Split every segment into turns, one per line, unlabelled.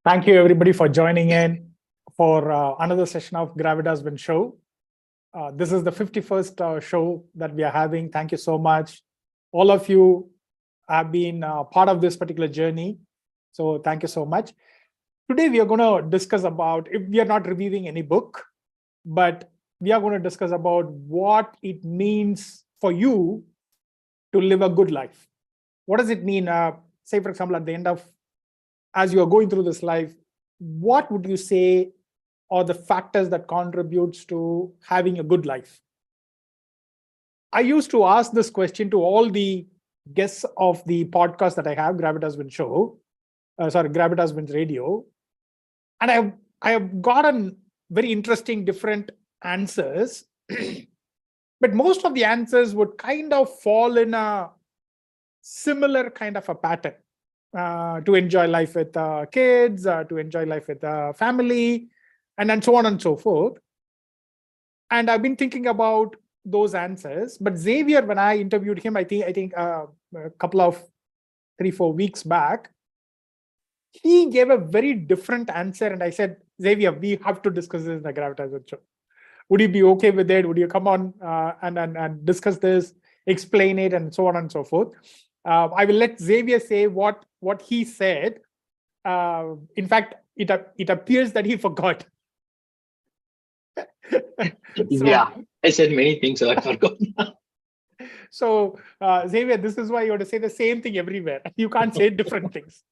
Thank you, everybody, for joining in for another session of Gravitas WINS show. This is the 51st show that we are having. Thank you so much. All of you have been part of this particular journey. So thank you so much. Today, we are going to discuss about, if we are not reviewing any book, but we are going to discuss about what it means for you to live a good life. What does it mean? Say, for example, at the end of, as you are going through this life, what would you say are the factors that contributes to having a good life? I used to ask this question to all the guests of the podcast that I have, Gravitas WINS show, Gravitas WINS radio, and I have gotten very interesting different answers, but most of the answers would kind of fall in a similar kind of a pattern. To enjoy life with kids, to enjoy life with family, and then so on and so forth. And I've been thinking about those answers. But Xavier, when I interviewed him, I think a couple of 3-4 weeks back, he gave a very different answer. And I said, Xavier, we have to discuss this in the Gravitas WINS show. Would you be okay with it? Would you come on and discuss this, explain it, and so on and so forth? I will let Xavier say what he said. In fact, it appears that he forgot.
Yeah, I said many things, so I forgot.
So, Xavier, this is why you have to say the same thing everywhere. You can't say different things.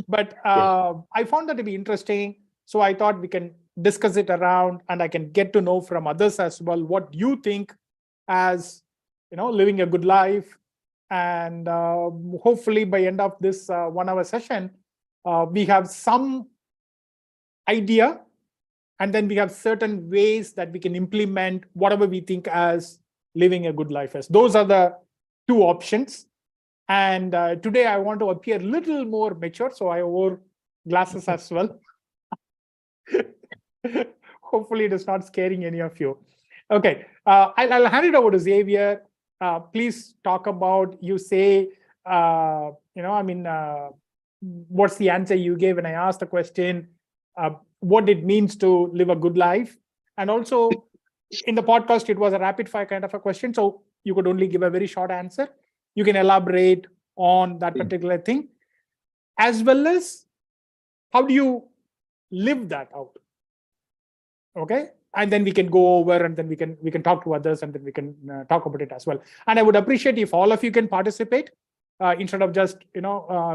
But I found that to be interesting. So I thought we can discuss it around, and I can get to know from others as well what you think as living a good life. And hopefully by end of this 1 hour session, we have some idea, and then we have certain ways that we can implement whatever we think as living a good life is. Those are the two options. And today I want to appear a little more mature, so I wore glasses as well. Hopefully it is not scaring any of you. Okay, I'll hand it over to Xavier. Please talk about, you say, what's the answer you gave when I asked the question, what it means to live a good life. And also in the podcast, it was a rapid fire kind of a question. So you could only give a very short answer. You can elaborate on that particular thing, as well as how do you live that out? Okay. And then we can go over, and then we can talk to others, and then we can talk about it as well. And I would appreciate if all of you can participate instead of just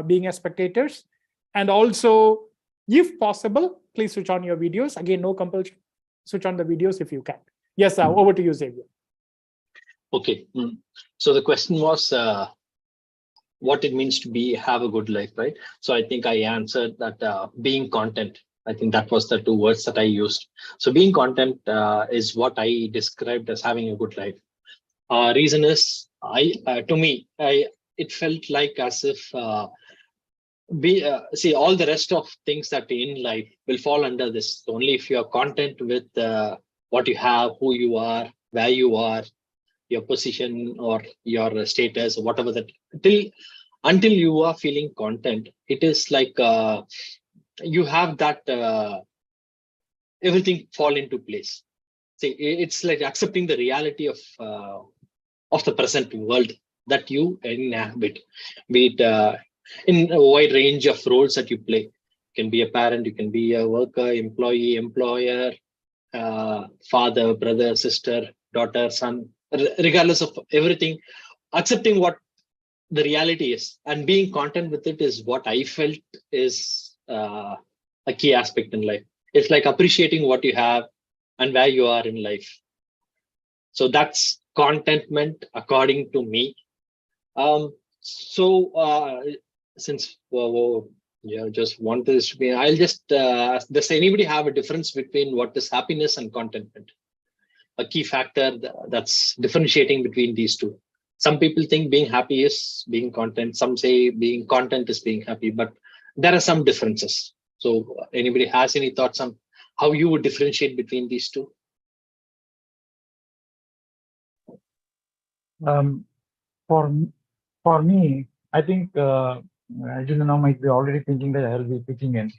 being as spectators. And also, if possible, please switch on your videos. Again, no compulsion. Switch on the videos if you can. Yes, over to you, Xavier.
Okay. So the question was what it means to have a good life, right? So I think I answered that being content. I think that was the 2 words that I used. So being content is what I described as having a good life. Reason is, it felt like as if see, all the rest of things that in life will fall under this. Only if you are content with what you have, who you are, where you are, your position or your status, or whatever that, until you are feeling content, it is like you have that everything fall into place. See, it's like accepting the reality of the present world that you inhabit, be it in a wide range of roles that you play. You can be a parent, you can be a worker, employee, employer, father, brother, sister, daughter, son, regardless of everything, accepting what the reality is and being content with it is what I felt is a key aspect in life. It's like appreciating what you have and where you are in life. So that's contentment according to me. Since just want this to be, I'll just does anybody have a difference between what is happiness and contentment? A key factor that's differentiating between these two. Some people think being happy is being content. Some say being content is being happy, but there are some differences. So anybody has any thoughts on how you would differentiate between these two?
For me, I think Arjun now might be already thinking that I will be pitching in.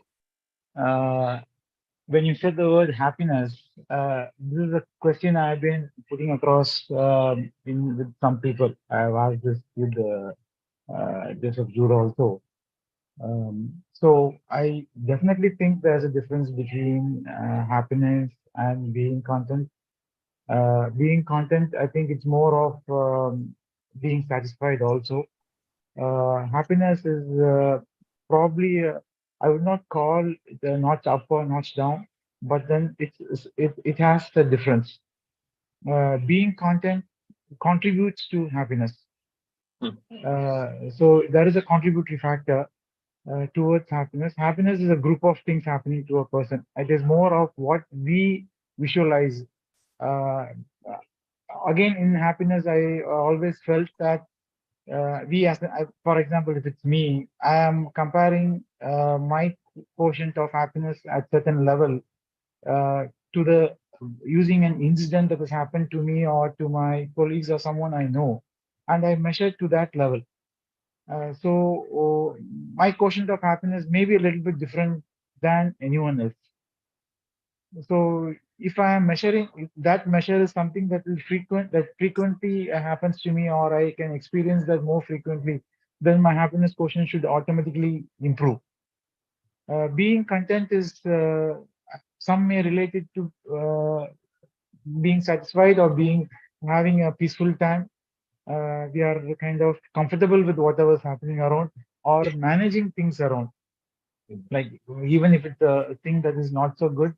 when you said the word happiness, this is a question I've been putting across with some people. I've asked this with Joseph Jude also. So I definitely think there's a difference between happiness and being content. Being content, I think it's more of being satisfied also. Happiness is probably, I would not call it a notch up or notch down, but then it has a difference. Being content contributes to happiness.
Hmm.
So there is a contributory factor towards happiness. Happiness is a group of things happening to a person. It is more of what we visualize. Uh, Again, in happiness, I always felt that for example, if it's me, I am comparing my quotient of happiness at certain level to the using an incident that has happened to me or to my colleagues or someone I know, and I measure to that level. So my quotient of happiness may be a little bit different than anyone else. So if I am measuring, if that measure is something that frequently happens to me, or I can experience that more frequently, then my happiness quotient should automatically improve. Being content is some may relate it to being satisfied or being having a peaceful time. We are kind of comfortable with whatever is happening around or managing things around. Like even if it's a thing that is not so good,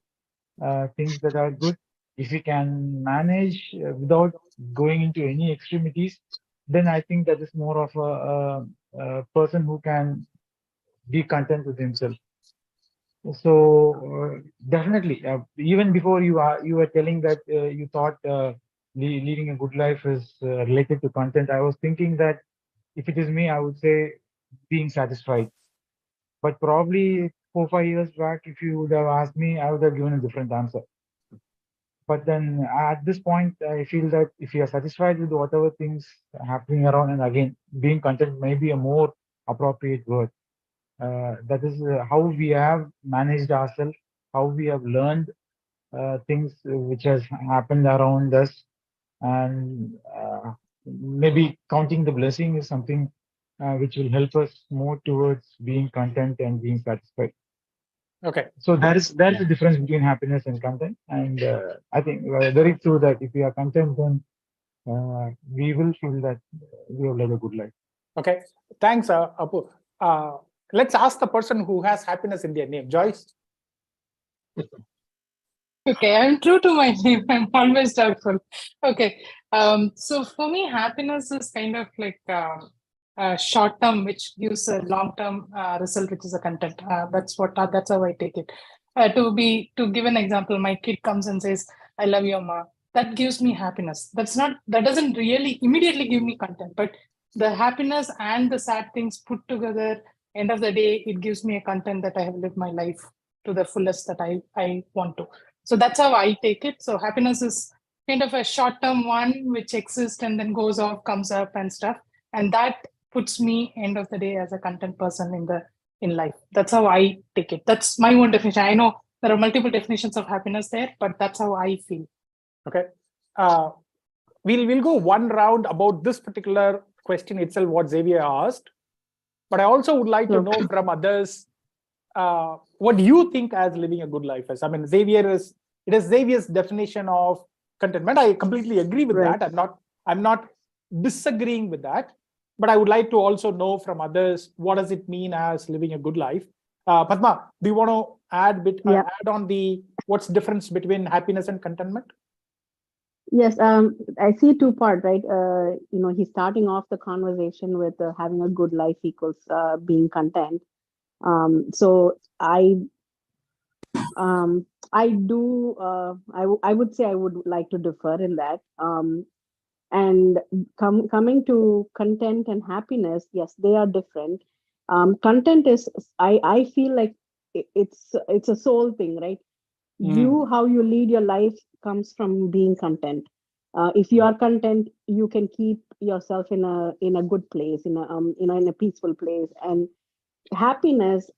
things that are good, if we can manage without going into any extremities, then I think that is more of a person who can be content with himself. So definitely, even before you were telling that you thought leading a good life is related to content, I was thinking that if it is me, I would say being satisfied. But probably 4 5 years back, if you would have asked me, I would have given a different answer. But then at this point, I feel that if you are satisfied with whatever things happening around, and again, being content may be a more appropriate word. That is how we have managed ourselves, how we have learned things which has happened around us, and maybe counting the blessing is something which will help us more towards being content and being satisfied.
Okay.
So there's a difference between happiness and content, and I think very true that if we are content, then we will feel that we have led a good life.
Okay. Thanks, Apu. Let's ask the person who has happiness in their name. Joyce?
Okay, I'm true to my name. I'm always doubtful. Okay. So for me, happiness is kind of like short term, which gives a long term result, which is a content. That's how I take it. To give an example, my kid comes and says, "I love your ma." That gives me happiness. That doesn't really immediately give me content, but the happiness and the sad things put together, end of the day, it gives me a content that I have lived my life to the fullest that I want to. So that's how I take it. So happiness is kind of a short-term one which exists and then goes off, comes up and stuff. And that puts me end of the day as a content person in life. That's how I take it. That's my own definition. I know there are multiple definitions of happiness there, but that's how I feel.
Okay. We'll go one round about this particular question itself, what Xavier asked. But I also would like to know from others, what do you think as living a good life is? I mean, it is Xavier's definition of contentment. I completely agree with that. I'm not disagreeing with that. But I would like to also know from others, what does it mean as living a good life? Padma, do you want to add on what's the difference between happiness and contentment?
Yes, I see two part, right? He's starting off the conversation with having a good life equals being content. So I do. I would say I would like to differ in that. And coming to content and happiness, yes, they are different. Content is, I feel like it's a soul thing, right? How you lead your life comes from being content. If you are content, you can keep yourself in a good place, in a peaceful place. And happiness,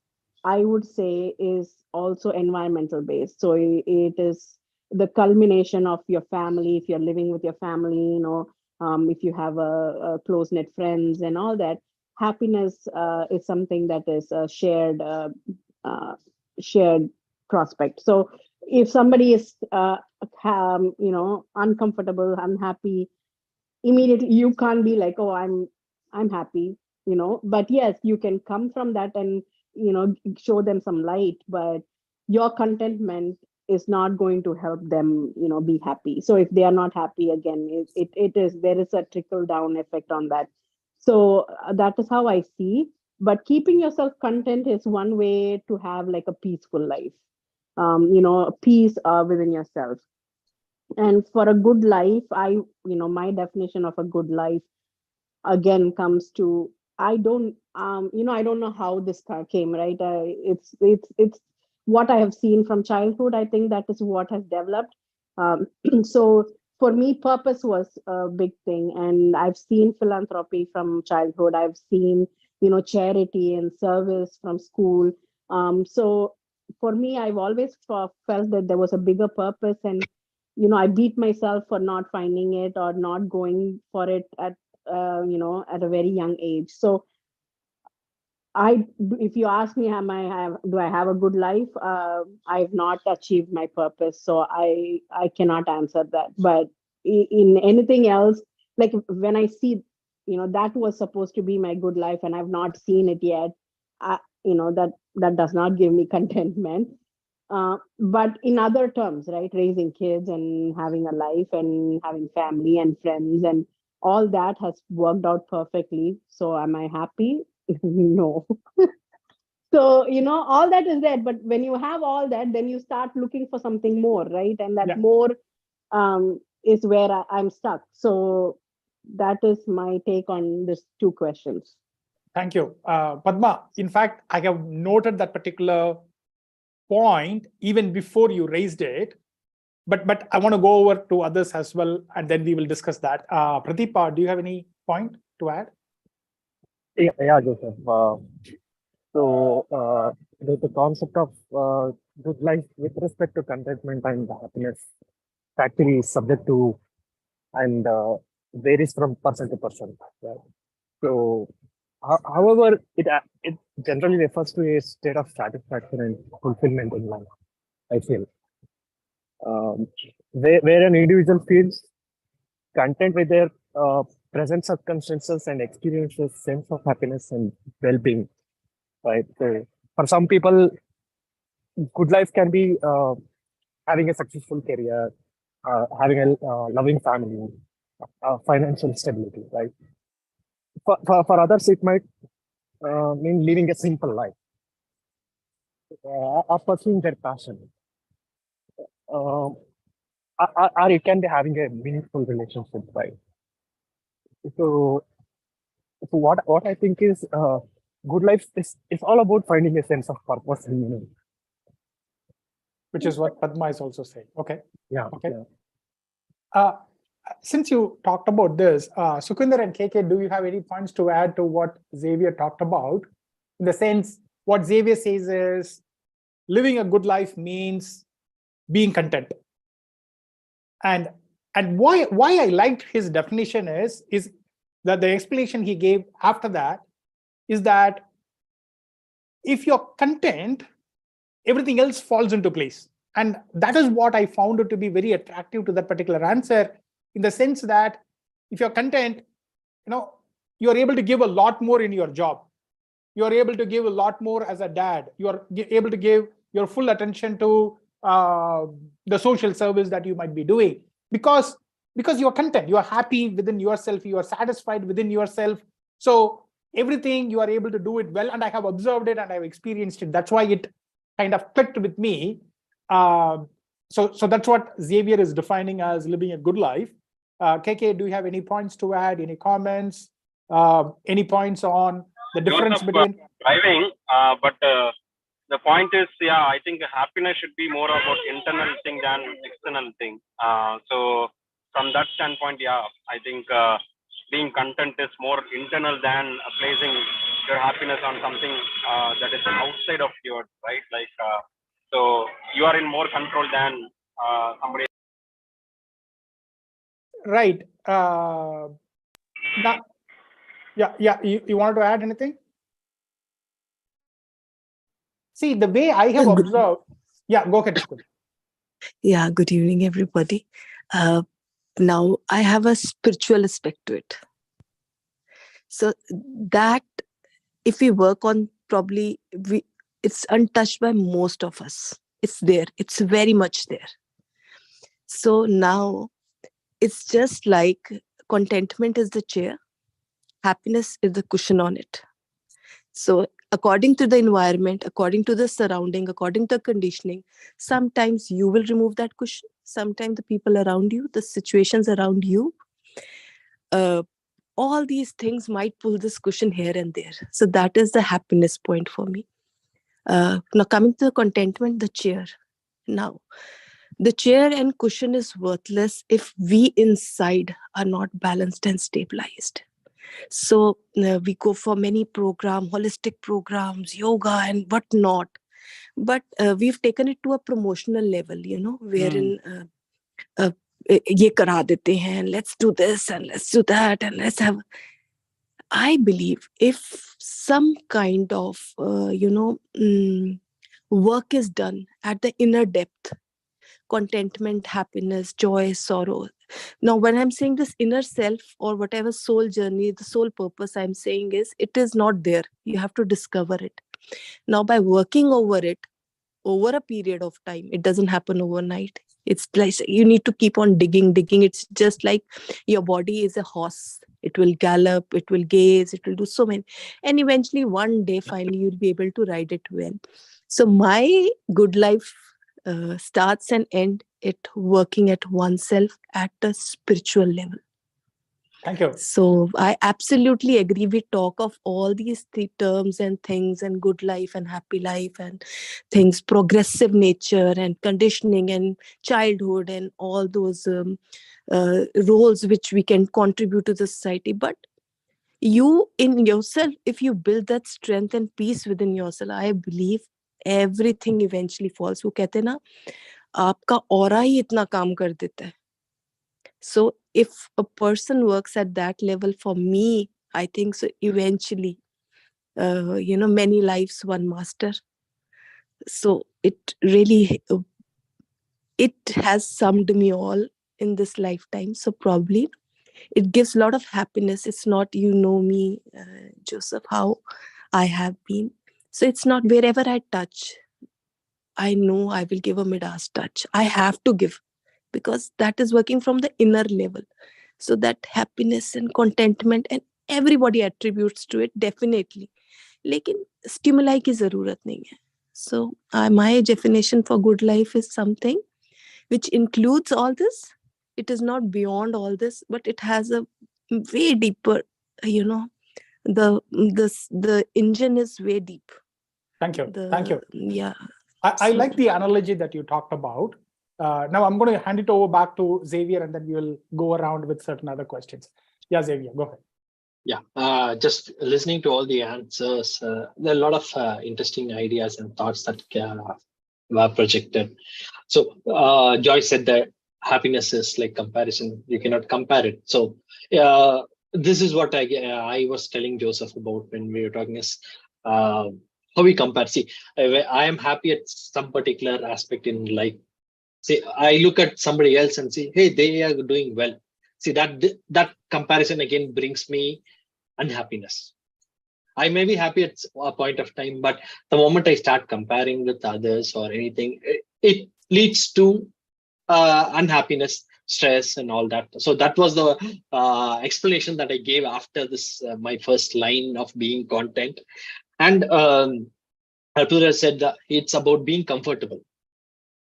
I would say is also environmental based. So it is the culmination of your family. If you're living with your family, if you have a close knit friends and all that, happiness is something that is a uh, shared prospect. So if somebody is uncomfortable, unhappy, immediately you can't be like, oh, I'm happy, but yes, you can come from that and show them some light, but your contentment is not going to help them be happy. So if they are not happy, again, it is, there is a trickle down effect on that. So that is how I see. But keeping yourself content is one way to have like a peaceful life, peace within yourself. And for a good life, my definition of a good life again comes to, I don't know how this came, right? It's what I have seen from childhood. I think that is what has developed. So for me, purpose was a big thing, and I've seen philanthropy from childhood. I've seen, charity and service from school. So for me, I've always felt that there was a bigger purpose, and I beat myself for not finding it or not going for it at a very young age. So if you ask me, do I have a good life? I've not achieved my purpose, so I cannot answer that. But in anything else, like when I see, that was supposed to be my good life, and I've not seen it yet. That does not give me contentment. But in other terms, right, raising kids and having a life and having family and friends and all that has worked out perfectly. So am I happy? No. So, all that is there. But when you have all that, then you start looking for something more, right? And that
Yeah.
more is where I'm stuck. So that is my take on these two questions.
Thank you. Padma, in fact, I have noted that particular point even before you raised it, but I want to go over to others as well, and then we will discuss that. Pradeep, do you have any point to add?
Yeah, Joseph. The concept of good life with respect to contentment and happiness actually is subject to and varies from person to person. Right? So, however, it generally refers to a state of satisfaction and fulfillment in life. I feel where an individual feels content with their present circumstances and experiences sense of happiness and well-being. Right. So for some people, good life can be having a successful career, having a loving family, financial stability. Right. For others, it might mean living a simple life, or pursuing their passion, uh, or it can be having a meaningful relationship. Right. So, what I think is good life is all about finding a sense of purpose and meaning.
Which is what Padma is also saying. Okay.
Yeah.
Okay.
Yeah.
Since you talked about this, Sukhinder and KK, do you have any points to add to what Xavier talked about? In the sense, what Xavier says is living a good life means being content. And why I liked his definition is that the explanation he gave after that is that if you're content, everything else falls into place. And that is what I found it to be very attractive to that particular answer, in the sense that if you're content, you're able to give a lot more in your job. You're able to give a lot more as a dad. You're able to give your full attention to the social service that you might be doing, because you're content, you are happy within yourself, you are satisfied within yourself. So everything you are able to do it well, and I have observed it and I've experienced it. That's why it kind of clicked with me. So that's what Xavier is defining as living a good life. KK, do you have any points to add? Any comments? Any points on the difference between
driving? But the point is, yeah, I think happiness should be more about internal thing than external thing. So from that standpoint, yeah, I think being content is more internal than pleasing your happiness on something that is outside of yours, right? Like, so you are in more control than somebody.
Right. Now, yeah. You want to add anything? See, the way I have observed. Yeah, go ahead.
Yeah, good evening, everybody. Now, I have a spiritual aspect to it. So that if we work on, probably it's untouched by most of us. It's there. It's very much there. So now it's just like contentment is the chair, happiness is the cushion on it. So according to the environment, according to the surrounding, according to the conditioning, sometimes you will remove that cushion. Sometimes the people around you, the situations around you, all these things might pull this cushion here and there. So that is the happiness point for me. Now coming to the contentment, the chair. Now, the chair and cushion is worthless if we inside are not balanced and stabilized. So we go for many programs, holistic programs, yoga and whatnot. But we've taken it to a promotional level, wherein ye kara dete hain, let's do this and let's do that and let's have. I believe if some kind of, work is done at the inner depth, contentment, happiness, joy, sorrow. Now, when I'm saying this inner self or whatever soul journey, the soul purpose I'm saying is, it is not there. You have to discover it. Now, by working over it, over a period of time, it doesn't happen overnight. It's like you need to keep on digging. It's just like your body is a horse. It will gallop, it will gaze, it will do so many. And eventually one day, finally, you'll be able to ride it well. So my good life starts and ends it working at oneself at a spiritual level.
Thank you.
So I absolutely agree. We talk of all these terms and things and good life and happy life and things, progressive nature and conditioning and childhood and all those roles which we can contribute to the society. But you in yourself, if you build that strength and peace within yourself, I believe everything eventually falls. वो कहते हैं ना, आपका aura ही इतना काम कर देता है. So if a person works at that level, for me, I think so eventually, many lives, one master. So it really, it has summed me all in this lifetime. So probably it gives a lot of happiness. It's not, me, Joseph, how I have been. So it's not wherever I touch, I know I will give a Midas touch. I have to give, because that is working from the inner level. So that happiness and contentment, and everybody attributes to it, definitely. Lekin stimuli ki zarurat nahi hai. So my definition for good life is something which includes all this. It is not beyond all this, but it has a way deeper, the engine is way deep.
Thank you. Thank you.
Yeah.
I like the analogy that you talked about. Now I'm going to hand it over back to Xavier, and then we will go around with certain other questions. Yeah, Xavier, go ahead.
Yeah, just listening to all the answers, there are a lot of interesting ideas and thoughts that were projected. So Joyce said that happiness is like comparison. You cannot compare it. So this is what I was telling Joseph about when we were talking is how we compare. See, I am happy at some particular aspect in life. See, I look at somebody else and see, hey, they are doing well. See, that comparison again brings me unhappiness. I may be happy at a point of time, but the moment I start comparing with others or anything, it leads to unhappiness, stress, and all that. So that was the explanation that I gave after this, my first line of being content. And Arturo said that it's about being comfortable.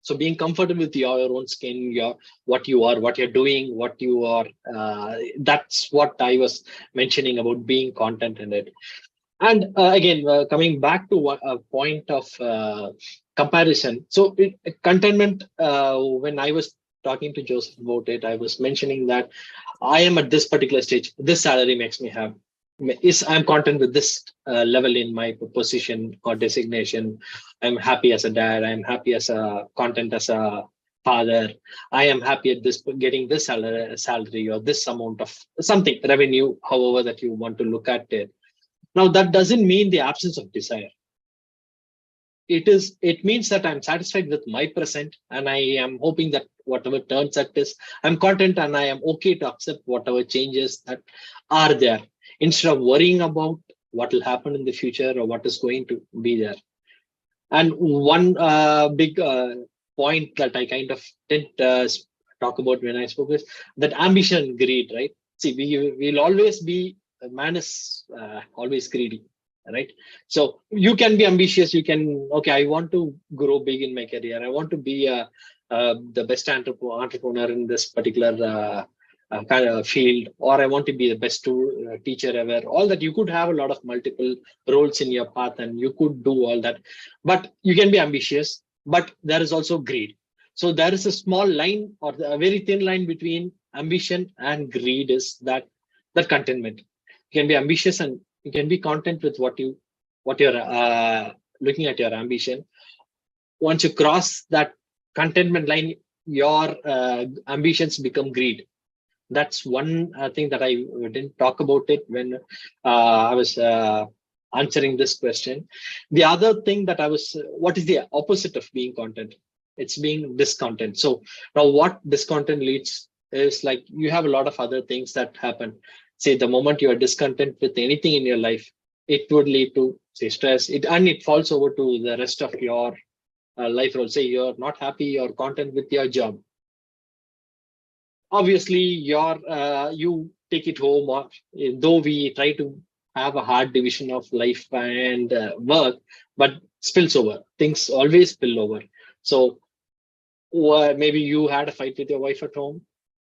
So being comfortable with your own skin, what you are, what you're doing, what you are, that's what I was mentioning about being content in it. And again, coming back to a point of comparison. So contentment, when I was talking to Joseph about it, I was mentioning that I am at this particular stage. This salary makes me is I'm content with this level in my position or designation. I'm happy as a dad. I'm happy as a content as a father. I am happy at this getting this salary or this amount of something revenue, however that you want to look at it. Now that doesn't mean the absence of desire. It means that I'm satisfied with my present, and I am hoping that whatever turns out is, I'm content and I am okay to accept whatever changes that are there, instead of worrying about what will happen in the future or what is going to be there. And one big point that I kind of didn't talk about when I spoke is that ambition and greed, right? See, we'll always be, man is always greedy, right? So you can be ambitious, you can, okay, I want to grow big in my career, I want to be the best entrepreneur in this particular kind of field, or I want to be the best teacher ever. All that, you could have a lot of multiple roles in your path and you could do all that, but you can be ambitious, but there is also greed. So there is a small line, or a very thin line between ambition and greed, is that contentment. You can be ambitious and you can be content with what you're looking at your ambition. Once you cross that contentment line, your ambitions become greed. That's one thing that I didn't talk about it when I was answering this question. The other thing that what is the opposite of being content? It's being discontent. So now what discontent leads is, like, you have a lot of other things that happen. Say the moment you are discontent with anything in your life, it would lead to, say, stress. And it falls over to the rest of your life role. Say you're not happy or content with your job. Obviously, you take it home, or though we try to have a hard division of life and work, but spills over. Things always spill over. So maybe you had a fight with your wife at home,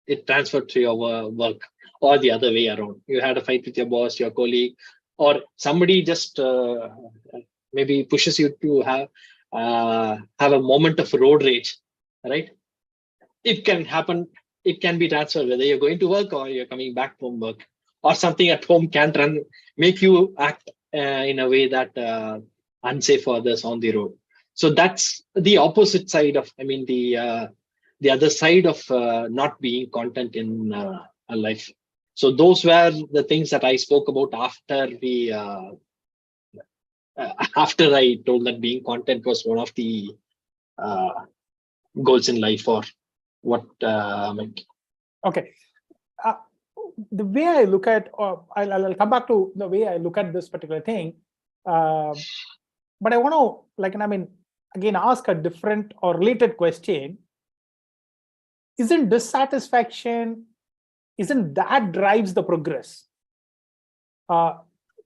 it transferred to your work, or the other way around. You had a fight with your boss, your colleague, or somebody just maybe pushes you to have a moment of road rage, right? It can happen. It can be transferred whether you're going to work or you're coming back from work, or something at home can make you act in a way that unsafe for others on the road. So that's the opposite side of, the other side of not being content in a life. So those were the things that I spoke about after after I told that being content was one of the goals in life, or what
Okay. The way I look at, or I'll come back to the way I look at this particular thing. But I want to, again, ask a different or related question. Isn't dissatisfaction, isn't that drives the progress?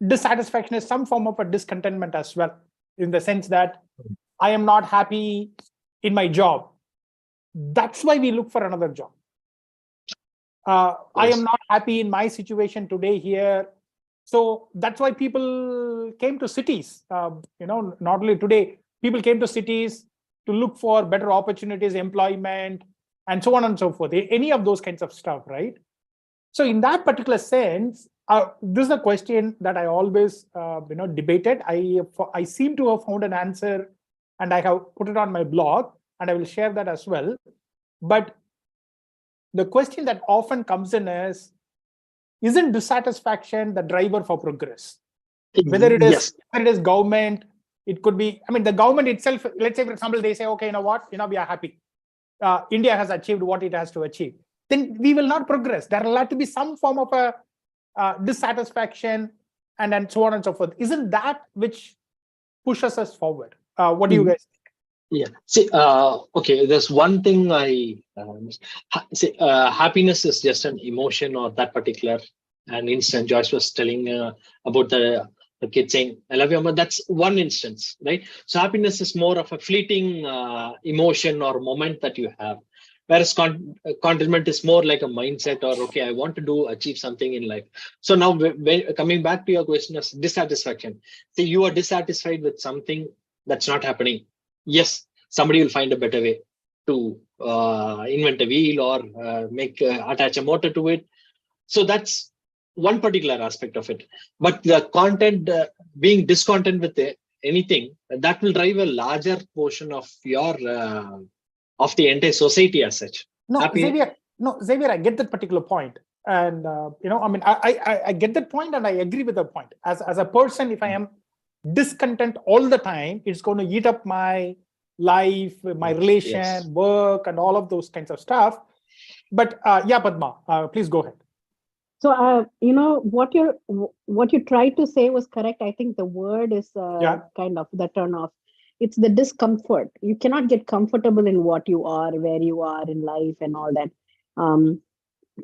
Dissatisfaction is some form of a discontentment as well, in the sense that I am not happy in my job. That's why we look for another job. I am not happy in my situation today here. So that's why people came to cities. Not only today, people came to cities to look for better opportunities, employment, and so on and so forth. Any of those kinds of stuff, right? So in that particular sense, this is a question that I always debated. I seem to have found an answer, and I have put it on my blog, and I will share that as well. But the question that often comes in is, isn't dissatisfaction the driver for progress? Whether it is government, it could be, the government itself, let's say, for example, they say, okay, you know what, we are happy. India has achieved what it has to achieve. Then we will not progress. There will have to be some form of a dissatisfaction, and so on and so forth. Isn't that which pushes us forward? What do you guys think?
Yeah. See, okay, there's one thing I say. Happiness is just an emotion, or that particular an instant. Joyce was telling about the kid saying, "I love you, Amma." That's one instance, right? So happiness is more of a fleeting emotion or moment that you have, whereas contentment is more like a mindset, or okay, I want to achieve something in life. So now, coming back to your question of dissatisfaction, say you are dissatisfied with something that's not happening. Yes, somebody will find a better way to invent a wheel, or attach a motor to it. So that's one particular aspect of it. But the content, being discontent with anything, that will drive a larger portion of your of the entire society as such.
No,
Happy-
Xavier, I get that particular point. And, I get that point and I agree with the point. As a person, if I am discontent all the time, it's going to eat up my life, my relation,
Yes.
work, and all of those kinds of stuff. But yeah, Padma, please go ahead.
So, what you tried to say was correct. I think the word is kind of the turn off. It's the discomfort. You cannot get comfortable in what you are, where you are in life, and all that.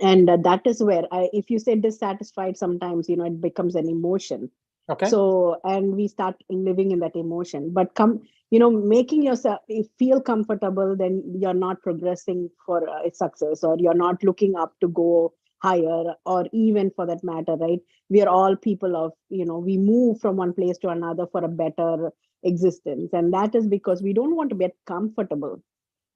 And that is where, if you say dissatisfied, sometimes it becomes an emotion.
Okay.
So, and we start living in that emotion. But making yourself feel comfortable, then you're not progressing for success, or you're not looking up to go higher, or even for that matter, right? We are all people of, we move from one place to another for a better existence. And that is because we don't want to get comfortable.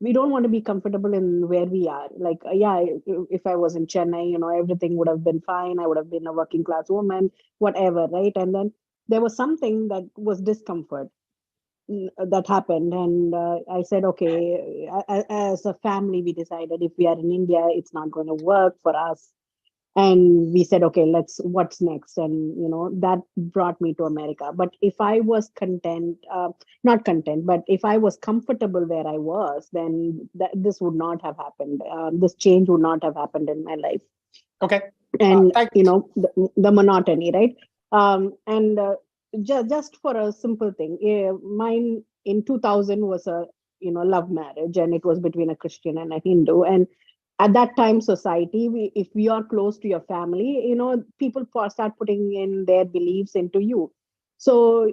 We don't want to be comfortable in where we are. Like, if I was in Chennai, everything would have been fine. I would have been a working class woman, whatever, right? And then there was something that was discomfort that happened. And I said, okay, as a family, we decided if we are in India, it's not going to work for us. And we said, okay, what's next? And, that brought me to America. But if I was not content, but if I was comfortable where I was, then this would not have happened. This change would not have happened in my life.
Okay.
And, the monotony, right? And just for a simple thing, mine in 2000 was a, love marriage, and it was between a Christian and a Hindu. And at that time, society, if we are close to your family, people start putting in their beliefs into you. So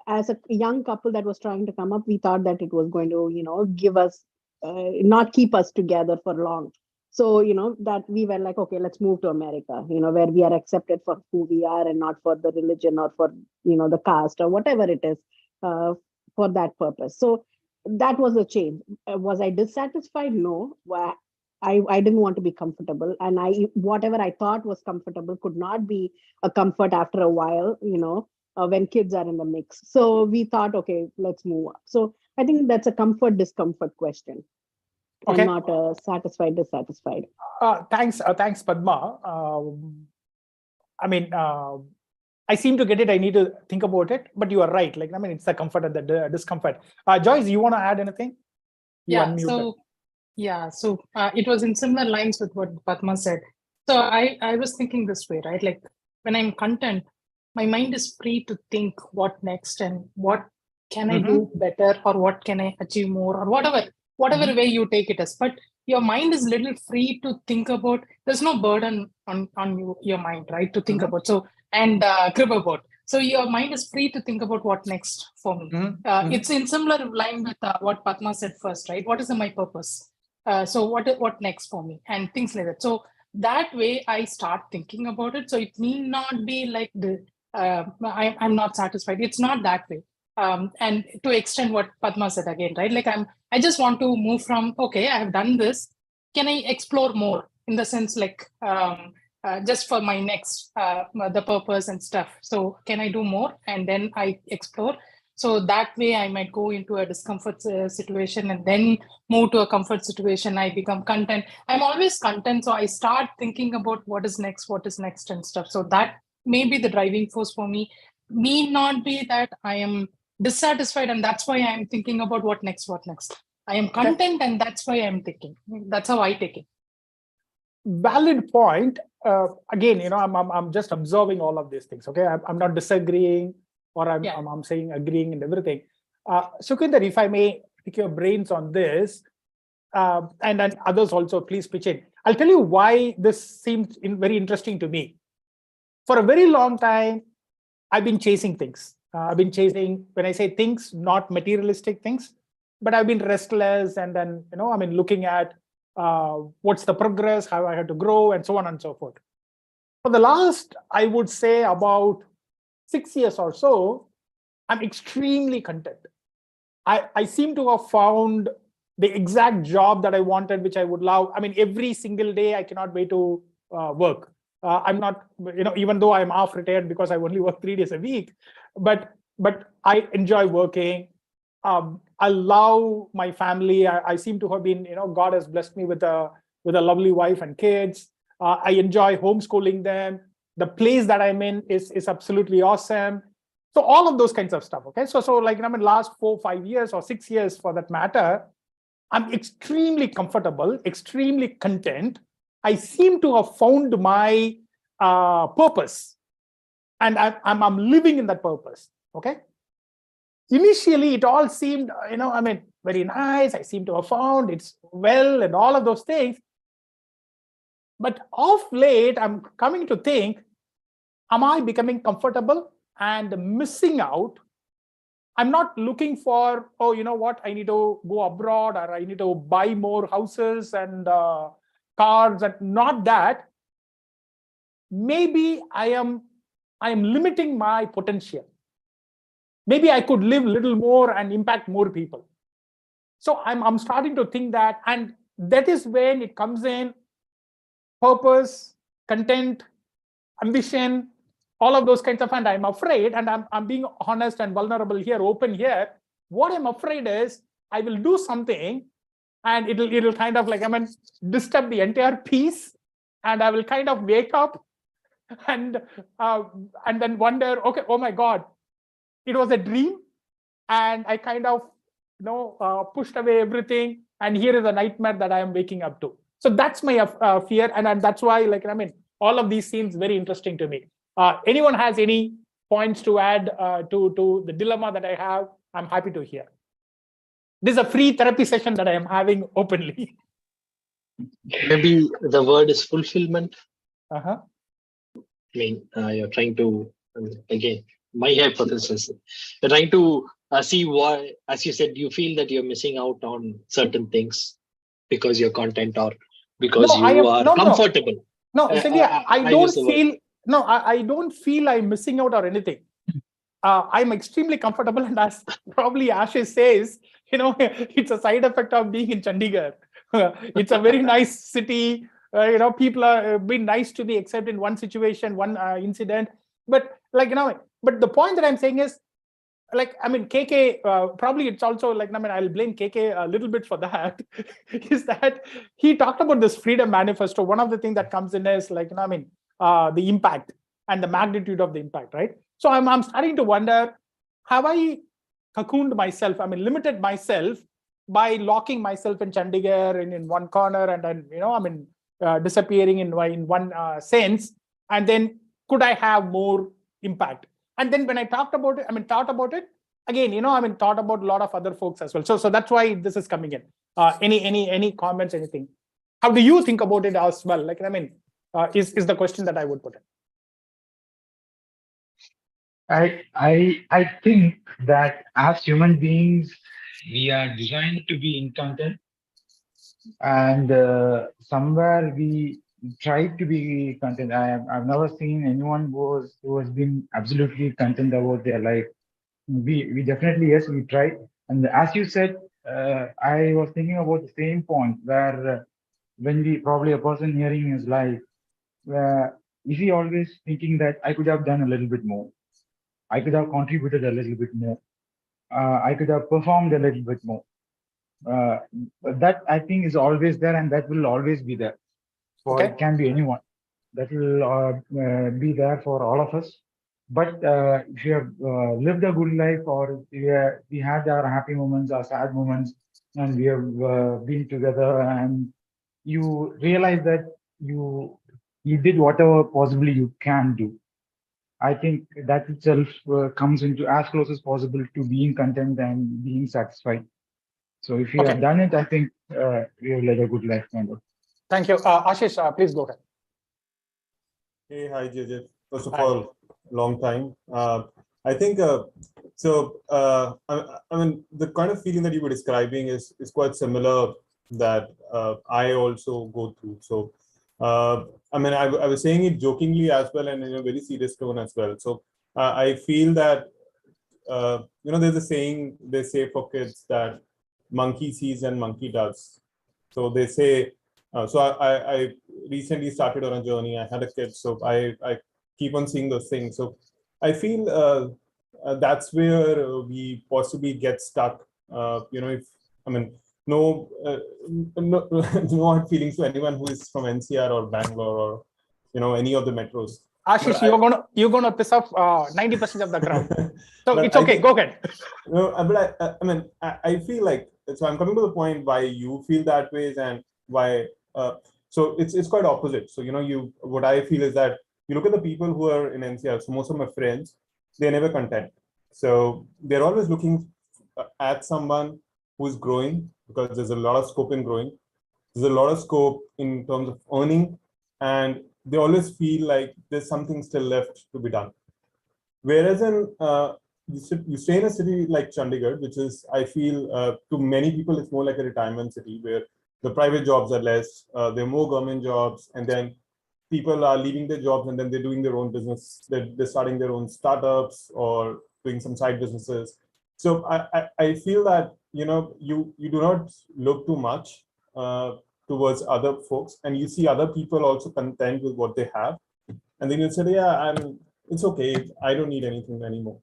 as a young couple that was trying to come up, we thought that it was going to, give us, not keep us together for long. So, that we were like, okay, let's move to America, where we are accepted for who we are and not for the religion or for, the caste or whatever it is, for that purpose. So that was a change. Was I dissatisfied? No. I didn't want to be comfortable, and whatever I thought was comfortable could not be a comfort after a while, when kids are in the mix. So we thought, okay, let's move up. So I think that's a comfort discomfort question,
Okay.
and not a satisfied dissatisfied.
Thanks, Padma. I seem to get it. I need to think about it, but you are right. It's the comfort and the discomfort. Joyce, you want to add anything?
So it was in similar lines with what Padma said. So I was thinking this way, right? Like when I'm content, my mind is free to think what next and what can I do better, or what can I achieve more, or whatever way you take it as. But your mind is little free to think about. There's no burden on your mind, right? To think about. So and crib about. So your mind is free to think about what next for me. It's in similar line with what Padma said first, right? What is my purpose? So what next for me, and things like that. So that way I start thinking about it. So it need not be like I'm not satisfied. It's not that way. And to extend what Padma said again, right? Like I just want to move from, okay, I have done this. Can I explore more, in the sense like just for my next the purpose and stuff. So can I do more? And then I explore. So that way I might go into a discomfort situation and then move to a comfort situation. I become content. I'm always content. So I start thinking about what is next and stuff. So that may be the driving force for me. May not be that I am dissatisfied and that's why I'm thinking about what next. I am content and that's why I'm thinking. That's how I take it.
Valid point. Again, I'm just observing all of these things. Okay, I'm not disagreeing, or I'm saying agreeing and everything. Sukhinder, if I may pick your brains on this, and then others also, please pitch in. I'll tell you why this seems very interesting to me. For a very long time, I've been chasing things. I've been chasing, when I say things, not materialistic things, but I've been restless, and then looking at what's the progress, how I have to grow, and so on and so forth. For the last, I would say, about 6 years or so, I'm extremely content. I seem to have found the exact job that I wanted, which I would love. Every single day I cannot wait to work. I'm not, even though I'm half retired because I only work 3 days a week, but I enjoy working. I love my family. I seem to have been, God has blessed me with a lovely wife and kids. I enjoy homeschooling them. The place that I'm in is absolutely awesome. So all of those kinds of stuff. Okay. So like, last 4, 5 years or 6 years for that matter, I'm extremely comfortable, extremely content. I seem to have found my purpose, and I'm living in that purpose. Okay. Initially, it all seemed, very nice. I seem to have found it's well and all of those things. But of late, I'm coming to think, am I becoming comfortable and missing out? I'm not looking for, oh, you know what, I need to go abroad or I need to buy more houses and cars, and not that. Maybe I am limiting my potential. Maybe I could live a little more and impact more people. So I'm starting to think that, and that is when it comes in purpose, content, ambition, all of those kinds of, and I'm afraid, and I'm being honest and vulnerable here, open here. What I'm afraid is I will do something and it'll kind of like, disturb the entire piece, and I will kind of wake up and then wonder, okay, oh my God, it was a dream, and I kind of pushed away everything, and here is a nightmare that I am waking up to. So that's my fear, and that's why, all of these seems very interesting to me. Anyone has any points to add to the dilemma that I have? I'm happy to hear. This is a free therapy session that I am having openly.
Maybe the word is fulfillment.
Uh-huh.
You're trying to, again, my hypothesis, you're trying to see why, as you said, you feel that you're missing out on certain things because you're content or because you are comfortable.
No, I don't feel I'm missing out or anything. I'm extremely comfortable, and as probably Ashish says, it's a side effect of being in Chandigarh. It's a very nice city. People are been nice to me, except in one situation, one incident. But but the point that I'm saying is, KK, probably it's also I'll blame KK a little bit for that, is that he talked about this freedom manifesto. One of the things that comes in is the impact and the magnitude of the impact, right? So I'm starting to wonder, have I cocooned myself, limited myself by locking myself in Chandigarh in one corner, and then, disappearing in one sense, and then could I have more impact? And then when I thought about it again, thought about a lot of other folks as well. So that's why this is coming in. Any comments, anything? How do you think about it as well? Is the question that I would put in.
I think that as human beings, we are designed to be in content, and somewhere we try to be content. I've never seen anyone who has been absolutely content about their life. We definitely, yes, we tried. And as you said, I was thinking about the same point where when we probably a person hearing his life, is he always thinking that I could have done a little bit more? I could have contributed a little bit more. I could have performed a little bit more. That I think is always there, and that will always be there. For it can be anyone. That will be there for all of us. But if you have lived a good life, or we had our happy moments, our sad moments, and we have been together, and you realize that you did whatever possibly you can do. I think that itself comes into as close as possible to being content and being satisfied. So if you have done it, I think we have led a good life, kind of.
Thank you. Ashish, please go ahead.
Hey, hi, JJ. First of all, long time. I think, the kind of feeling that you were describing is quite similar that I also go through. So, I was saying it jokingly as well, and in a very serious tone as well. So I feel that, there's a saying they say for kids that monkey sees and monkey does. So they say, So I recently started on a journey. I had a kid, so I keep on seeing those things. So I feel that's where we possibly get stuck. If I mean, no, no hard feelings to anyone who is from NCR or Bangalore or any of the metros.
Ashish, you're gonna piss off 90% of the crowd. So
But
it's okay. Go ahead.
But I feel like, so I'm coming to the point why you feel that ways and why. So it's quite opposite. So what I feel is that you look at the people who are in NCR. So most of my friends, they're never content. So they're always looking at someone who's growing, because there's a lot of scope in growing. There's a lot of scope in terms of earning, and they always feel like there's something still left to be done. Whereas you stay in a city like Chandigarh, which is, I feel, to many people, it's more like a retirement city where the private jobs are less, there are more government jobs, and then people are leaving their jobs and then they're doing their own business. They're starting their own startups or doing some side businesses. So I feel that, you do not look too much towards other folks, and you see other people also content with what they have. And then you say, yeah, it's okay. I don't need anything anymore.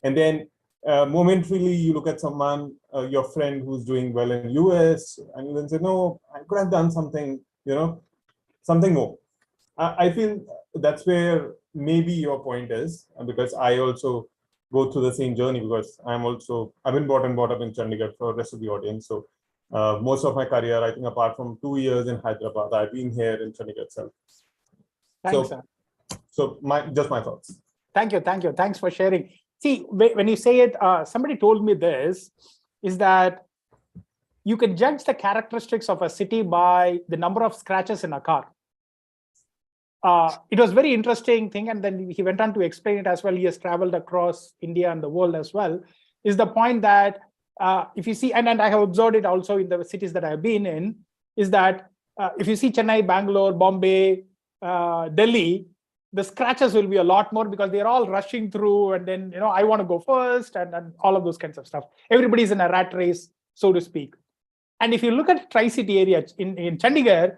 And then momentarily you look at someone, your friend who's doing well in US, and you then say, no, I could have done something, something more. I feel that's where maybe your point is, because I also go through the same journey, because I've been brought up in Chandigarh for the rest of the audience. So most of my career, I think apart from 2 years in Hyderabad, I've been here in Chandigarh itself.
Thanks, sir.
So my thoughts.
Thank you. Thanks for sharing. See, when you say it, somebody told me this, is that you can judge the characteristics of a city by the number of scratches in a car. It was very interesting thing, and then he went on to explain it as well. He has traveled across India and the world as well. Is the point that if you see, and I have observed it also in the cities that I have been in, is that if you see Chennai, Bangalore, Bombay, Delhi, the scratches will be a lot more because they're all rushing through, and then I want to go first, and all of those kinds of stuff. Everybody's in a rat race, so to speak. And if you look at Tri-City area in Chandigarh,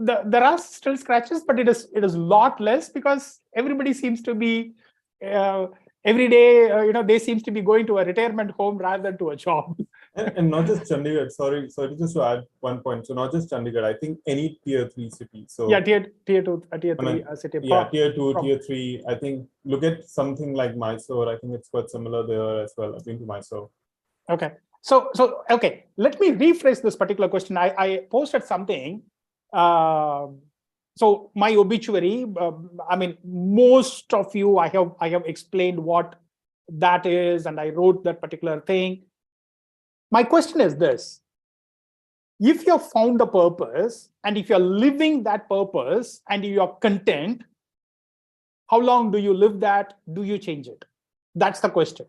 there are still scratches, but it is a lot less, because everybody seems to be every day, they seems to be going to a retirement home rather than to a job.
And not just Chandigarh. Sorry, just to add one point. So not just Chandigarh. I think any tier 3 city. So
yeah, tier 2, tier 3 city.
Yeah, tier 2, tier 3. I think look at something like Mysore. I think it's quite similar there as well. I've been to Mysore.
Okay. So okay. Let me rephrase this particular question. I posted something. So my obituary. Most of you, I have explained what that is, and I wrote that particular thing. My question is this: if you have found a purpose, and if you're living that purpose, and you are content, how long do you live that? Do you change it? That's the question.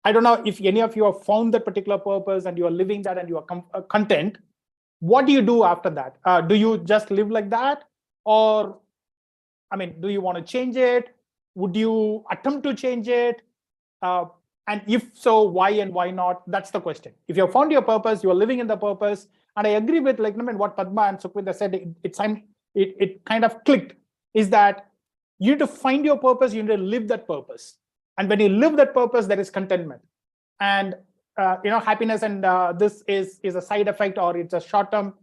I don't know if any of you have found that particular purpose and you are living that and you are content. What do you do after that? Do you just live like that? Or, do you want to change it? Would you attempt to change it? And if so, why and why not? That's the question. If you have found your purpose, you are living in the purpose. And I agree with what Padma and Sukhvinder said, it kind of clicked, is that you need to find your purpose, you need to live that purpose. And when you live that purpose, there is contentment. And happiness, and this is a side effect, or it's a short-term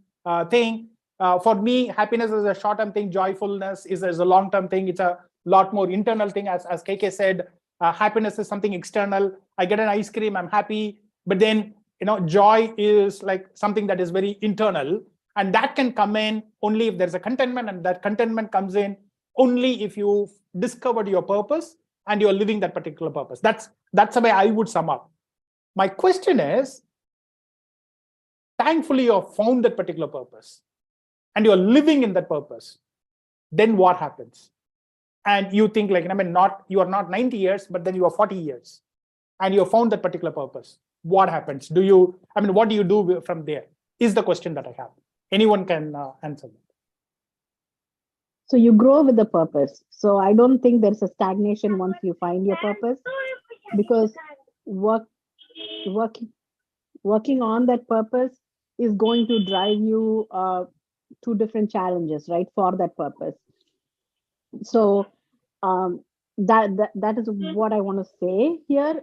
thing. For me, happiness is a short-term thing. Joyfulness is a long-term thing. It's a lot more internal thing. As KK said, happiness is something external. I get an ice cream, I'm happy. But then, joy is like something that is very internal. And that can come in only if there's a contentment. And that contentment comes in only if you've discovered your purpose and you're living that particular purpose. That's the way I would sum up. My question is, thankfully you have found that particular purpose and you're living in that purpose. Then what happens? And you think you are not 90 years, but then you are 40 years and you have found that particular purpose. What happens? What do you do from there? Is the question that I have. Anyone can answer that.
So you grow with the purpose. So I don't think there's a stagnation once you find your purpose, because working on that purpose is going to drive you to different challenges, right, for that purpose. So that is what I want to say here.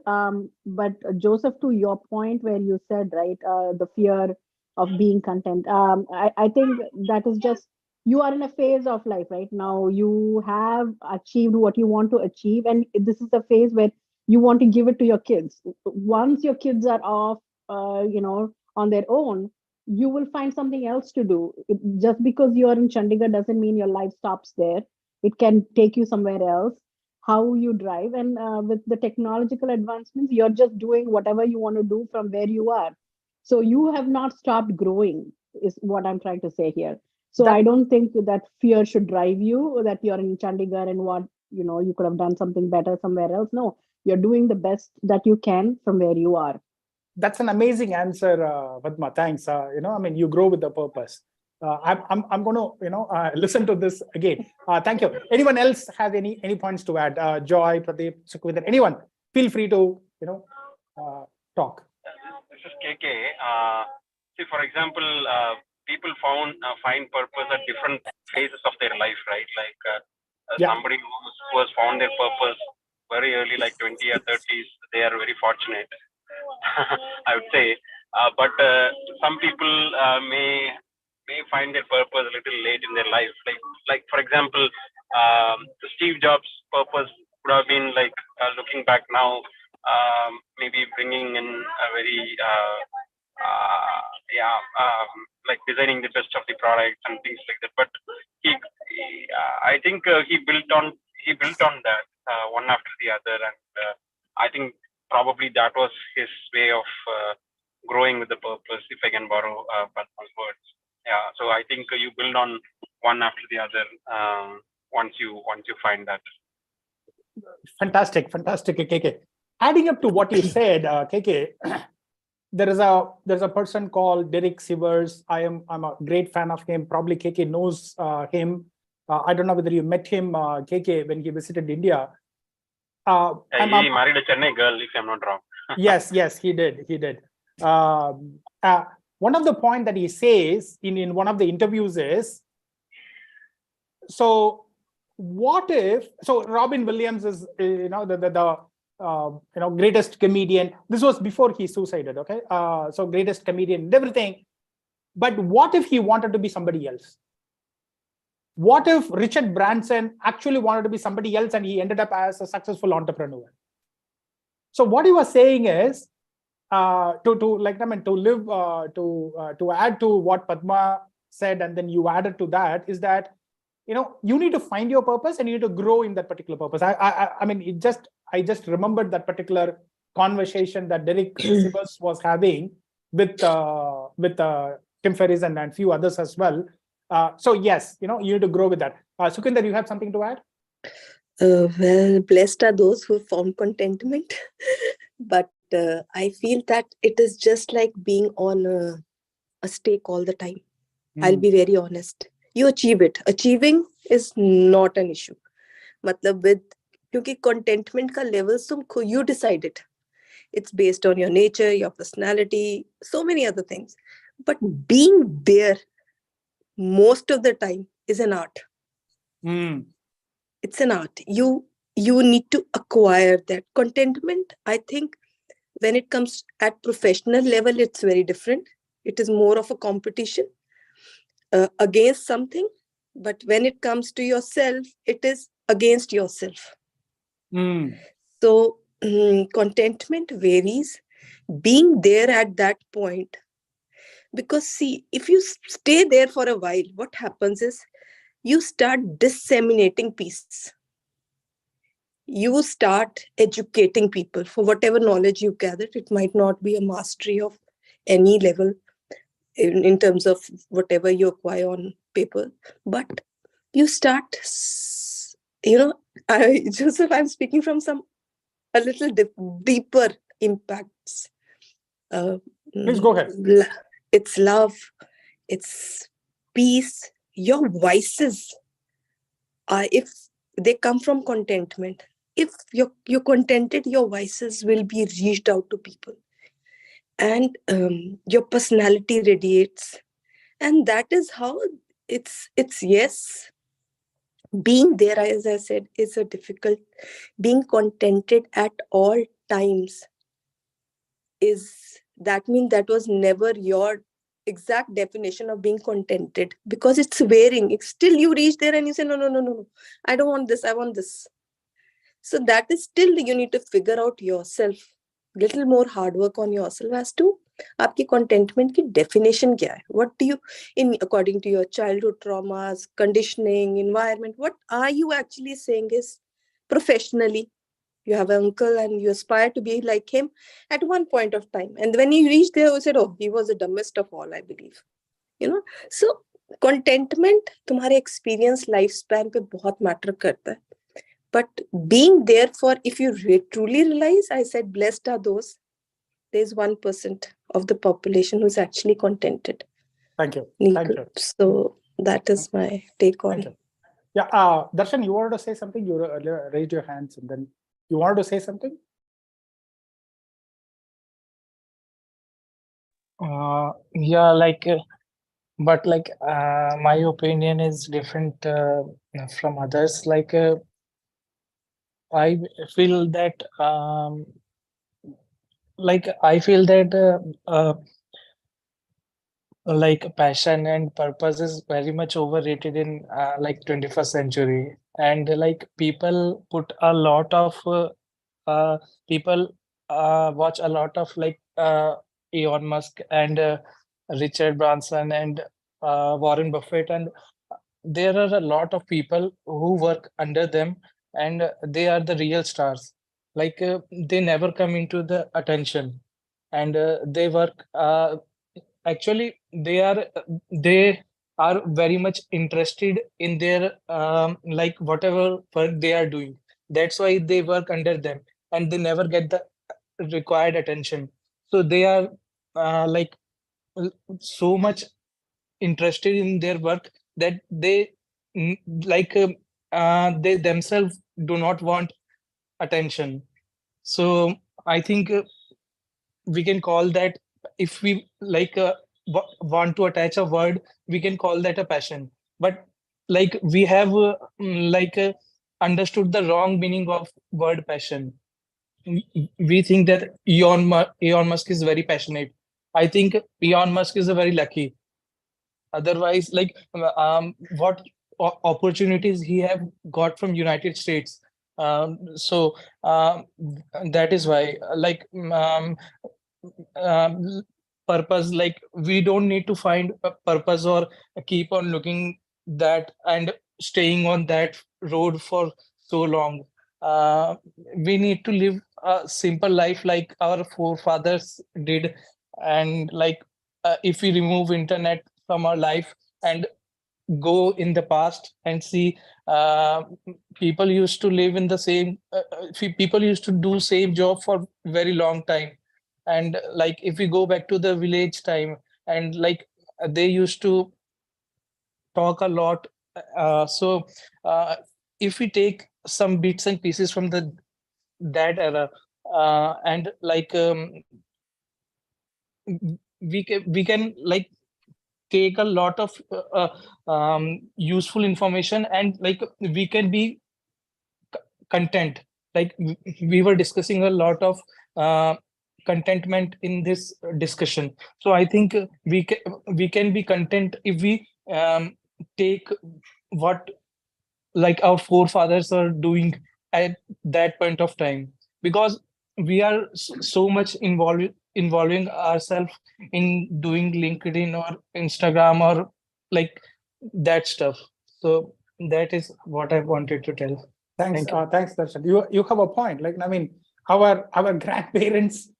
But Joseph, to your point where you said, right, the fear of being content, I think that is just, you are in a phase of life right now. You have achieved what you want to achieve, and this is a phase where you want to give it to your kids. Once your kids are off, on their own, you will find something else to do. Just because you are in Chandigarh doesn't mean your life stops there. It can take you somewhere else. How you drive, and with the technological advancements, you're just doing whatever you want to do from where you are. So you have not stopped growing, is what I'm trying to say here. So I don't think that fear should drive you, that you're in Chandigarh and what, you could have done something better somewhere else. No, you're doing the best that you can from where you are.
That's an amazing answer, Padma. Thanks. You grow with the purpose. I'm going to listen to this again. Thank you. Anyone else have any points to add? Joy, Pradeep, Sukhvinder, anyone? Feel free to talk.
This is KK. See, for example, people find purpose at different phases of their life, right? Like somebody who has found their purpose very early, like 20 or 30s, they are very fortunate. I would say, but some people may find their purpose a little late in their life. Like for example, Steve Jobs' purpose would have been like looking back now, maybe bringing in a very like designing the best of the products and things like that. But I think he built on that one after the other, and I think probably that was his way of growing with the purpose, if I can borrow Padma's words. Yeah, so I think you build on one after the other once you find that.
Fantastic, KK. Adding up to what you said, KK, there's a person called Derek Sivers. I'm a great fan of him. Probably KK knows him. I don't know whether you met him, KK, when he visited India.
He married a Chennai girl, if I'm not wrong.
yes, he did. One of the points that he says in one of the interviews is, so what if, so Robin Williams is the greatest comedian. This was before he suicided, okay? So greatest comedian and everything. But what if he wanted to be somebody else? What if Richard Branson actually wanted to be somebody else and he ended up as a successful entrepreneur? So what he was saying is, to add to what Padma said, and then you added to that, is that you need to find your purpose and you need to grow in that particular purpose. I just remembered that particular conversation that Derek Sivers was having with Tim Ferriss and a few others as well. So yes, you need to grow with that. Sukhinder, you have something to add?
Well, blessed are those who found contentment. But I feel that it is just like being on a stake all the time. I'll be very honest. You achieve it. Achieving is not an issue. Because contentment ka levels you decide it. It's based on your nature, your personality, so many other things. But being there most of the time is an art. It's an art. You need to acquire that contentment. I think when it comes at professional level, it's very different. It is more of a competition against something. But when it comes to yourself, it is against yourself. So contentment varies. Being there at that point, because see, if you stay there for a while, what happens is you start disseminating peace. You start educating people for whatever knowledge you gathered. It might not be a mastery of any level in terms of whatever you acquire on paper, but you start, Joseph, I'm speaking from a little deeper impacts.
Please go ahead.
It's love, it's peace. Your voices, if they come from contentment, if you're contented, your voices will be reached out to people. and your personality radiates. And that is how it's yes, being there, as I said, is a difficult. Being contented at all times is, that means that was never your exact definition of being contented, because it's varying. It's still you reach there and you say, no, I don't want this, I want this. So that is still, you need to figure out yourself, little more hard work on yourself as to आपकी contentment की definition क्या है. What do you, in according to your childhood traumas, conditioning, environment, what are you actually saying is professionally? You have an uncle and you aspire to be like him at one point of time. And when you reach there, you said, oh, he was the dumbest of all, I believe. You know, so contentment तुम्हारे experience lifespan पे बहुत matter करता है. But being there for, if you truly realize, I said, blessed are those, there's 1% of the population who's actually contented.
Thank you. Thank you.
So that is my take on it.
Yeah, Darshan, you wanted to say something? You raised your hands and then you wanted to say something?
Yeah, like, but like, my opinion is different from others. Like, I feel that, like passion and purpose is very much overrated in like 21st century. And like people put a lot of people watch a lot of like Elon Musk and Richard Branson and Warren Buffett, and there are a lot of people who work under them, and they are the real stars. Like they never come into the attention, and they work actually they are very much interested in their like whatever work they are doing. That's why they work under them, and they never get the required attention. So they are like so much interested in their work that they like they themselves do not want attention. So I think we can call that, if we like want to attach a word, we can call that a passion. But like we have like understood the wrong meaning of word passion. We think that Elon Musk is very passionate. I think Elon Musk is a very lucky. Otherwise, like what opportunities he have got from United States. So that is why, like purpose, like we don't need to find a purpose or keep on looking that and staying on that road for so long. We need to live a simple life like our forefathers did. And like if we remove internet from our life and go in the past and see, people used to live in the same people used to do same job for very long time. And like if we go back to the village time, and like they used to talk a lot. So if we take some bits and pieces from that era, and like we can like take a lot of useful information, and like we can be content. Like we were discussing a lot of contentment in this discussion. So I think we can be content if we take what like our forefathers are doing at that point of time, because we are so much involving ourselves in doing LinkedIn or Instagram or like that stuff. So that is what I wanted to tell.
Thanks,
Thank you.
thanks, Darshan. You have a point. Like, I mean, our grandparents,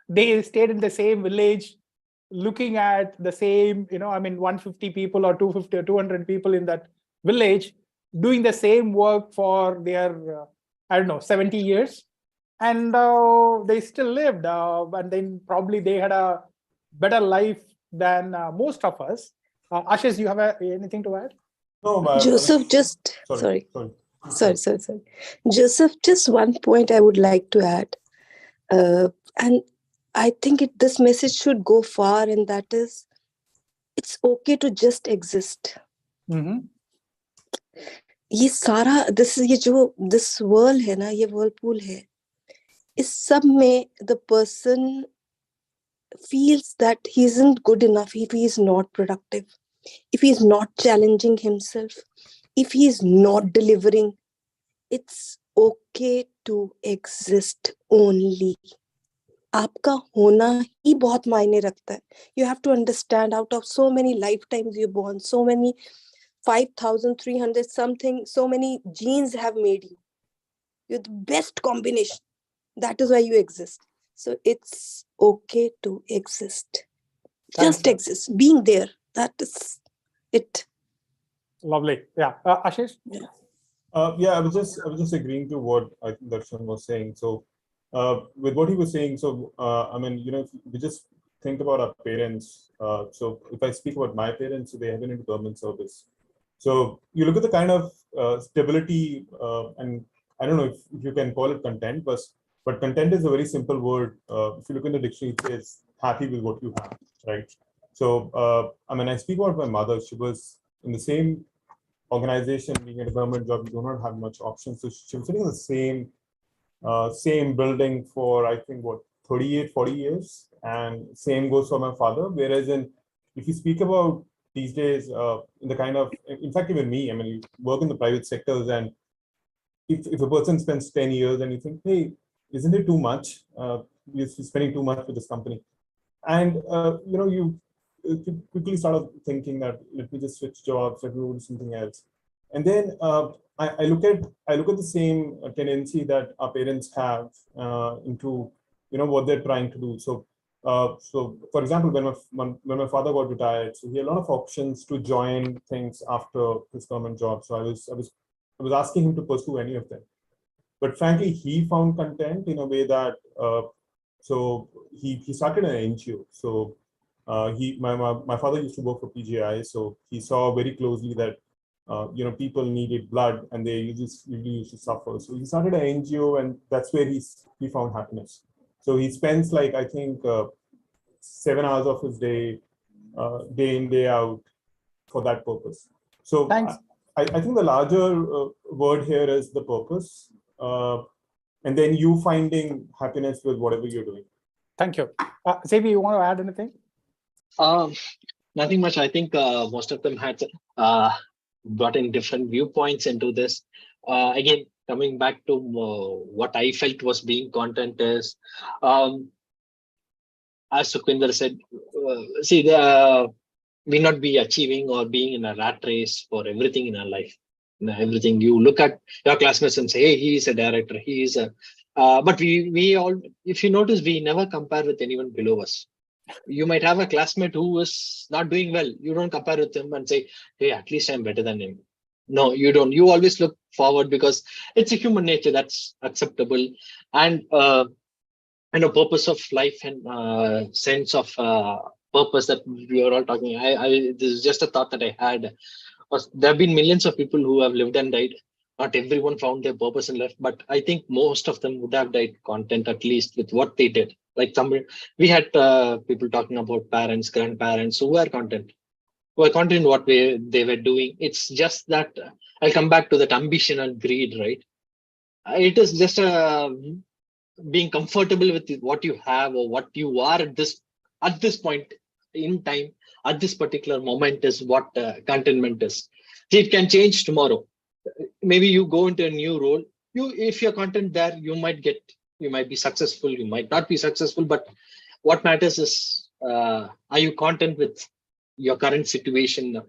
they stayed in the same village, looking at the same, 150 people or 250 or 200 people in that village, doing the same work for their, 70 years. And they still lived. And then probably they had a better life than most of us. Ashish, you have anything to add?
No,
Joseph, just sorry. Joseph, just one point I would like to add. And I think this message should go far, and that is, it's okay to just exist. ये सारा this world है ना, ये whirlpool है, इस सब में the person feels that he isn't good enough if he is not productive, if he is not challenging himself, if he is not delivering. It's okay to exist only. आपका होना ही बहुत मायने रखता है. You have to understand, out of so many lifetimes you're born, so many 5,300 something, so many genes have made you. You're the best combination. That is why you exist. So it's okay to exist.
Thanks,
Just exist. Being there. That is it.
Lovely. Yeah. Ashish?
Yeah, I was just agreeing to what I think Darshan was saying. So with what he was saying, so I mean, if we just think about our parents. So if I speak about my parents, so they have been in government service. So you look at the kind of stability, and I don't know if you can call it content, but content is a very simple word. If you look in the dictionary, it says happy with what you have, right? So I mean, I speak about my mother. She was in the same organization, being at a government job, you do not have much options. So she was sitting in the same building for, I think, 38, 40 years. And same goes for my father. Whereas if you speak about these days, in the kind of, in fact, even me, I mean, you work in the private sectors, and if a person spends 10 years and you think, hey, isn't it too much? You're spending too much with this company. And, you quickly start thinking that let me just switch jobs, let me do something else. And then I look at the same tendency that our parents have into what they're trying to do. So for example, when my father got retired, so he had a lot of options to join things after his government job. So I was asking him to pursue any of them, but frankly, he found content in a way that so he started an NGO. So my father used to work for PGI, so he saw very closely that people needed blood and they usually used to suffer. So he started an NGO, and that's where he found happiness. So he spends, like, I think 7 hours of his day, day in, day out, for that purpose. So
Thanks.
I think the larger word here is the purpose, and then you finding happiness with whatever you're doing.
Thank you. Xavier, you want to add anything?
Nothing much. I think most of them had brought in different viewpoints into this. Again, coming back to what I felt was being content is, as Sukhwinder said, we not be achieving or being in a rat race for everything in our life. Everything you look at your classmates and say, hey, he is a director, he is a. But we all, if you notice, we never compare with anyone below us. You might have a classmate who is not doing well. You don't compare with him and say, hey, at least I'm better than him. No, you don't. You always look forward, because it's a human nature, that's acceptable. And purpose of life and sense of purpose that we are all talking. This is just a thought that I had. There have been millions of people who have lived and died. Not everyone found their purpose in life, but I think most of them would have died content, at least with what they did. Like we had people talking about parents, grandparents who were content. Who were content in what they were doing. It's just that I'll come back to that ambition and greed, right? It is just being comfortable with what you have or what you are at this point in time, at this particular moment, is what contentment is. See, it can change tomorrow. Maybe you go into a new role. If you're content there, you might be successful, you might not be successful, but what matters is, are you content with your current situation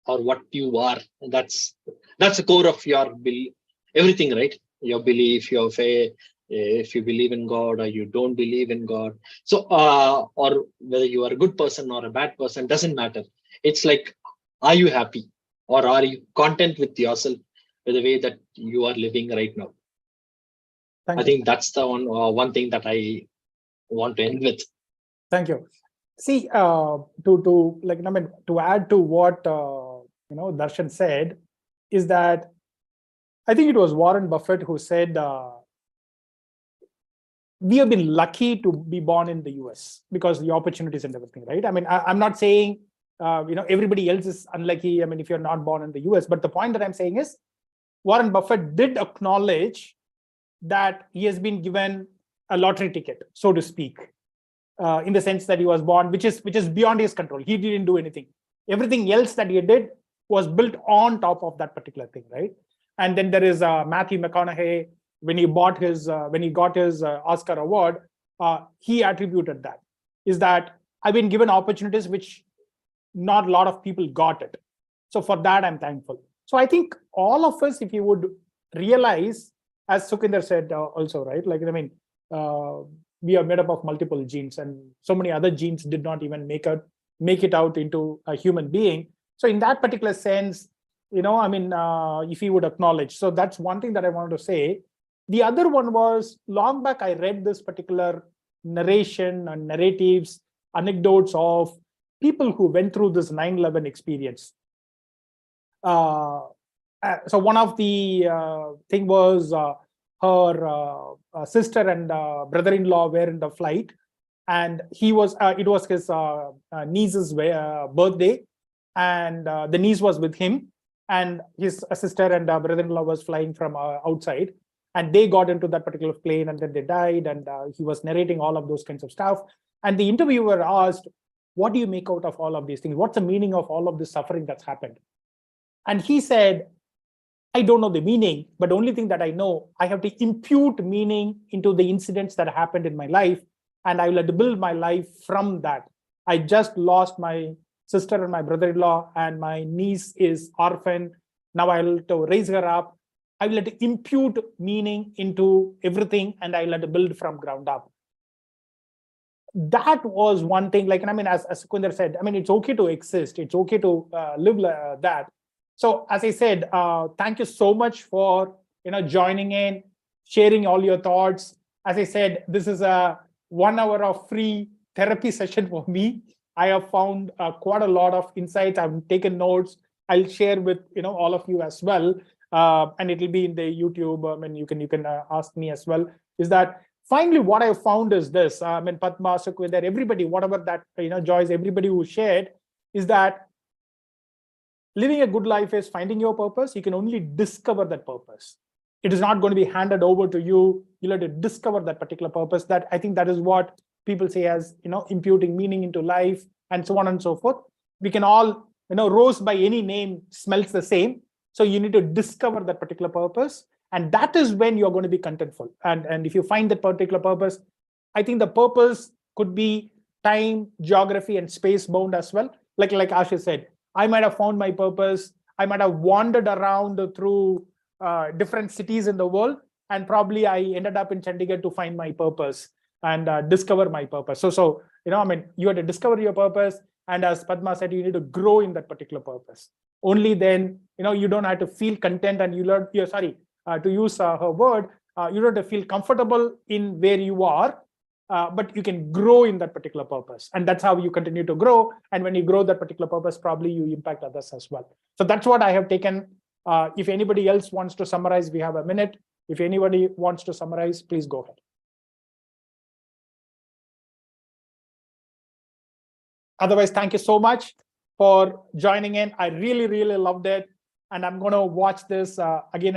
or what you are? That's the core of your belief, everything, right? Your belief, your faith, if you believe in God or you don't believe in God. So, or whether you are a good person or a bad person, doesn't matter. It's like, are you happy or are you content with yourself, with the way that you are living right now? I think that's the one thing that I want to end with.
Thank you. See, to add to what Darshan said, is that I think it was Warren Buffett who said, we have been lucky to be born in the US because the opportunities and everything, right? I mean, I'm not saying, everybody else is unlucky. I mean, if you're not born in the US, but the point that I'm saying is Warren Buffett did acknowledge that he has been given a lottery ticket, so to speak, in the sense that he was born, which is beyond his control. He didn't do anything. Everything else that he did was built on top of that particular thing, right? And then there is Matthew McConaughey. When he got his Oscar award, he attributed that is that I've been given opportunities which not a lot of people got it. So for that, I'm thankful. So I think all of us, if you would realize, as Sukhinder said also, right? Like, I mean, we are made up of multiple genes, and so many other genes did not even make it out into a human being. So in that particular sense, if you would acknowledge. So that's one thing that I wanted to say. The other one was, long back, I read this particular narration and narratives, anecdotes of people who went through this 9/11 experience. So one of the thing was her sister and brother-in-law were in the flight, and it was his niece's birthday, and the niece was with him, and his sister and brother-in-law was flying from outside, and they got into that particular plane, and then they died, and he was narrating all of those kinds of stuff. And the interviewer asked, what do you make out of all of these things? What's the meaning of all of this suffering that's happened? And he said, I don't know the meaning, but the only thing that I know, I have to impute meaning into the incidents that happened in my life, and I will have to build my life from that. I just lost my sister and my brother-in-law, and my niece is orphan. Now I will have to raise her up. I will have to impute meaning into everything, and I will have to build from ground up. That was one thing. Like, and I mean, as Sukhinder said, I mean, it's okay to exist. It's okay to live that. So as I said, thank you so much for joining in, sharing all your thoughts. As I said, this is a 1 hour of free therapy session for me. I have found quite a lot of insights. I've taken notes. I'll share with all of you as well, and it will be in the YouTube. And you can ask me as well. Is that finally what I found is this? I mean, Padma, Sukhinder, everybody, whatever that Joyce, everybody who shared, is that living a good life is finding your purpose. You can only discover that purpose. It is not going to be handed over to you. You'll have to discover that particular purpose. That I think that is what people say as imputing meaning into life, and so on and so forth. We can all, rose by any name smells the same. So you need to discover that particular purpose, and that is when you're going to be contentful. And if you find that particular purpose, I think the purpose could be time, geography, and space bound as well. Like Ashish said, I might have found my purpose. I might have wandered around through different cities in the world, and probably I ended up in Chandigarh to find my purpose and discover my purpose. So I mean, you have to discover your purpose, and as Padma said, you need to grow in that particular purpose. Only then, you don't have to feel content, and you learn. To use her word, you don't have to feel comfortable in where you are. But you can grow in that particular purpose, and that's how you continue to grow. And when you grow that particular purpose, probably you impact others as well. So that's what I have taken. If anybody else wants to summarize, we have a minute. If anybody wants to summarize, please go ahead. Otherwise, thank you so much for joining in. I really, really loved it, and I'm going to watch this again and